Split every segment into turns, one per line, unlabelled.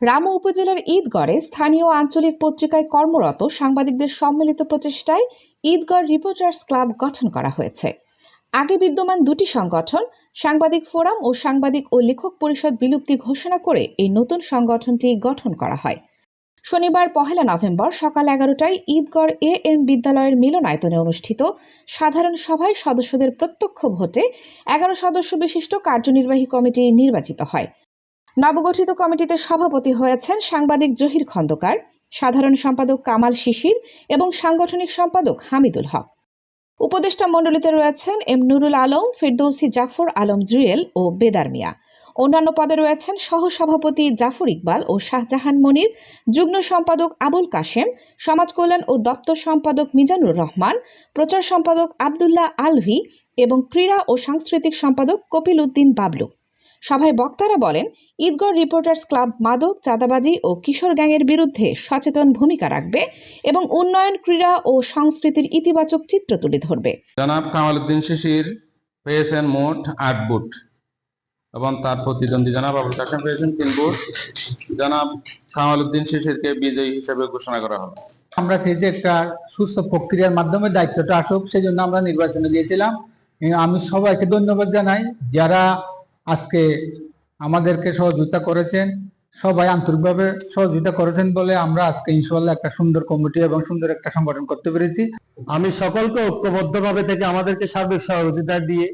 রামু উপজেলার ঈদগড়ে স্থানীয় আঞ্চলিক পত্রিকায় কর্মরত সাংবাদিকদের সম্মিলিত প্রচেষ্টায় ঈদগড় রিপোর্টার্স ক্লাব গঠন করা হয়েছে। আগে বিদ্যমান দুটি সংগঠন সাংবাদিক ফোরাম ও সাংবাদিক ও লেখক পরিষদ বিলুপ্তি ঘোষণা করে এই নতুন সংগঠনটি গঠন করা হয়। শনিবার 1 নভেম্বর সকাল 11টায় ঈদগড় AM বিদ্যালয়ের মিলনায়তনে অনুষ্ঠিত সাধারণ সভায় সদস্যদের প্রত্যক্ষ ভোটে 11 সদস্য বিশিষ্ট কার্যনির্বাহী কমিটি নির্বাচিত হয়। নবগঠিত কমিটিতে সভাপতি হয়েছেন সাংবাদিক জহির খন্দকার, সাধারণ সম্পাদক কামাল শিশির এবং সাংগঠনিক সম্পাদক হামিদুল হক। উপদেষ্টা মণ্ডলীতে রয়েছেন এম নুরুল আলম, ফিরদৌসী জাফর আলম জুয়েল ও বেদার মিয়া। অন্যান্য পদে রয়েছেন সহসভাপতি জাফর ইকবাল ও শাহজাহান মনির, যুগ্ম সম্পাদক আবুল কাশেম, সমাজ কল্যাণ ও দপ্তর সম্পাদক মিজানুর রহমান, প্রচার সম্পাদক আবদুল্লাহ আলভি এবং ক্রীড়া ও সাংস্কৃতিক সম্পাদক কপিল উদ্দিন বাবলু। সভায় বক্তারা বলেন, ঈদগড় রিপোর্টার্স ক্লাব মাদক, চাঁদাবাজি ও কিশোর গ্যাংয়ের বিরুদ্ধে সচেতন ভূমিকা রাখবে এবং উন্নয়ন, ক্রীড়া ও সংস্কৃতির ইতিবাচক চিত্র তুলে ধরবে।
জনাব কামাল উদ্দিন শিশির পেয়েছেন মোট 8 ভোট এবং তার প্রতিদ্বন্দ্বী জনাব আবুল কাশেম পেয়েছেন 3 ভোট। জনাব কামাল উদ্দিন শিশিরকে বিজয়ী হিসেবে ঘোষণা করা হলো।
আমরা সেই যে একটা সুস্থ প্রক্রিয়ার মাধ্যমে দায়িত্বটা আসুক, সেই জন্য আমরা নির্বাচনে গিয়েছিলাম। আমি সবাইকে ধন্যবাদ জানাই যারা আজকে আমাদেরকে সহযোগিতা করেছেন। সবাই আন্তরিকভাবে সহযোগিতা করেছেন বলে আমরা আজকে ইনশাআল্লাহ একটা সুন্দর কমিটি এবং সুন্দর একটা সংগঠন করতে পেরেছি।
আমি সকলকে ঐক্যবদ্ধভাবে থেকে আমাদেরকে সার্বিক সহযোগিতা দিয়ে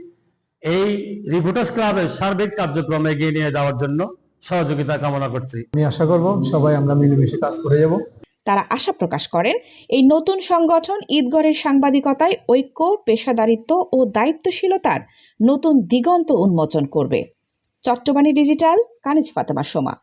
এই রিপোর্টার্স ক্লাবের সার্বিক কার্যক্রমে এগিয়ে নিয়ে যাওয়ার জন্য সহযোগিতা কামনা করছি।
আমি আশা করব সবাই আমরা মিলেমিশে কাজ করে যাব।
তারা আশা প্রকাশ করেন, এই নতুন সংগঠন ঈদগড়ের সাংবাদিকতায় ঐক্য, পেশাদারিত্ব ও দায়িত্বশীলতার নতুন দিগন্ত উন্মোচন করবে। চট্টগ্রাম ডিজিটাল, কানিজ ফাতেমা সোমা।